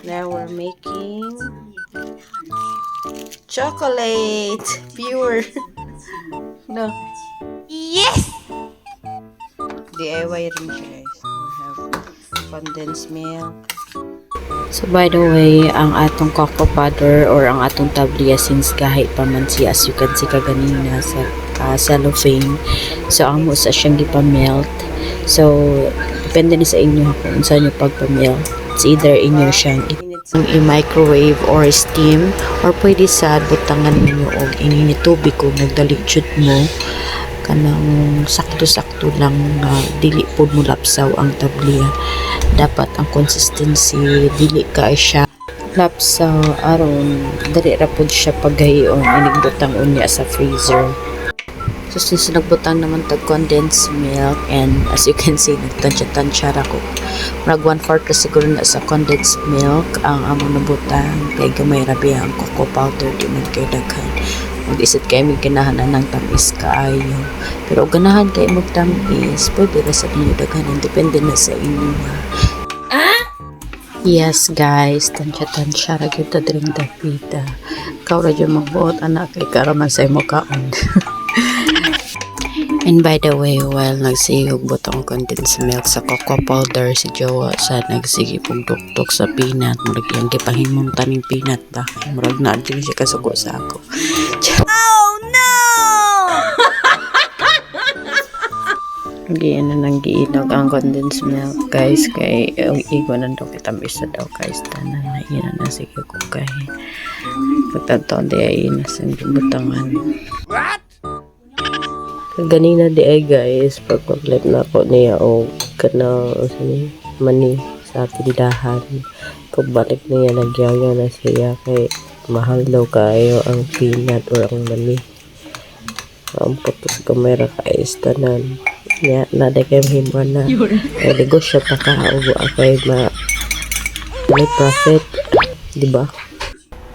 Now we're making chocolate. Pure. No. Yes! DIY rin siya guys. We have condensed milk. So by the way, ang atong cocoa powder or ang atong tablia since kahit pa man siya, as you can see kaganina sa cellophane. So amo sa siyang gipamelt. So depende na sa inyo kung saan nyo pagpamelt. It's either inyo siyang i-microwave or steam, or pwede sa butangan ninyo o ininit tubig kung nagdalitsyot mo kanang sakto-sakto lang dili po mo lapsaw ang tablia. Dapat ang consistency dili ka siya lapsaw aron dali ra pud siya paghayon inigbutang unya sa freezer. So since nagbutang naman tag condensed milk, and as you can see nagtansya-tansya ra ko, murag 1/4 siguro na sa condensed milk ang among nabutang kay gamay ra biya ang cocoa powder di man kay daghan. Mag-isip kayo may ganahanan ng tamis kaayo, pero ganahan kayo magtamis pwede ra sa inyo daghanan, depende na sa inyo Yes guys, tansya-tansya ra gyud ta diring dapita. Kaw ra jud magbuot anak kay karaman sa imo kaon. And by the way, while nagsigog butong condensed milk sa cocoa powder, si Jowa sa nagsigig pugduktok sa peanut. Murag yung gipahimong taning peanut ba? Murag na din siya kasugo sa ako. Oh no! Hindi na nang giinog ang condensed milk guys, kay igo na daw kita isa daw guys, tanan na ina na sige ko kay pagtanto di ay nasang butangan. What? Ganina di ay guys, pag-complete na ako niya o kanang mani sa tindahan, pagbalik niya nagyayaw na siya kay mahal daw kayo ang peanut or ang mani. Ang putos kamera guys, tanan ya nada kay himo na ay negosyo pa ka o kay may profit, di ba?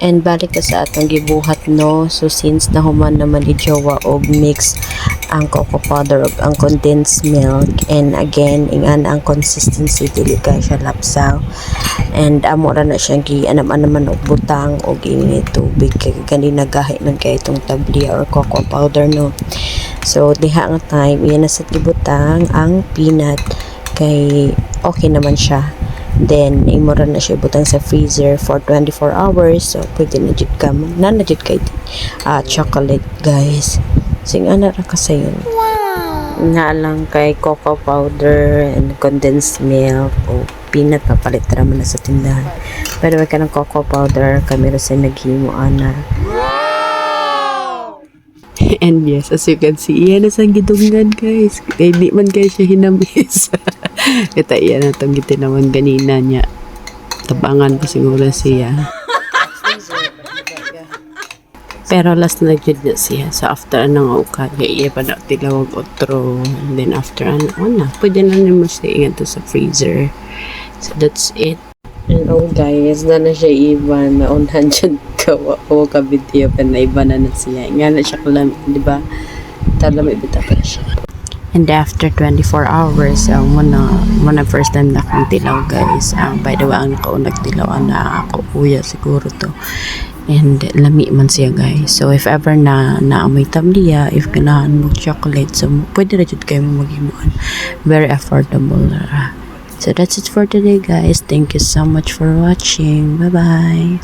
And balik ka sa atong gibuhat no. So since nahuman naman ni Jowa og mix ang cocoa powder og ang condensed milk, and again ingan ang consistency dili ka siya lapsaw, and amo ra na siyang gianam-anaman og butang og init tubig kay kanina gahi man kay itong tablia or cocoa powder no. So diha ang time iyan na sa gibutang ang peanut kay okay naman siya. Then imura na siya butang sa freezer for 24 hours. So pwede na jud ka na jud kay chocolate guys. Sing ana ra kasayon. Wow. Nga lang kay cocoa powder and condensed milk o peanut papalit ra man na sa tindahan. Pero may kanang cocoa powder kami ra sa naghimo ana. And yes, as you can see, iyan na sa gidungan guys. Kaya di man guys siya hinamis. Ito iyan na itong gitinaman ganina niya. Tabangan pa siguro siya. Pero last na jud na siya. So after anong uka, iya pa na tilawag otro. And then after ano, pwede na naman siya ingat to sa freezer. So that's it. And oh guys, na siya iban. Maunhan dyan kawa ka video pa na iba na siya. Nga na siya kalam, di ba? Talamay bita pa siya. And after 24 hours, muna first time na akong tilaw guys. By the way, ang nakaunag tilaw na ako kuya siguro to. And lami man siya guys. So if ever na may tablia, if ganahan mo chocolate, so pwede na jud kayo maghimuan. Very affordable. So that's it for today guys. Thank you so much for watching. Bye bye.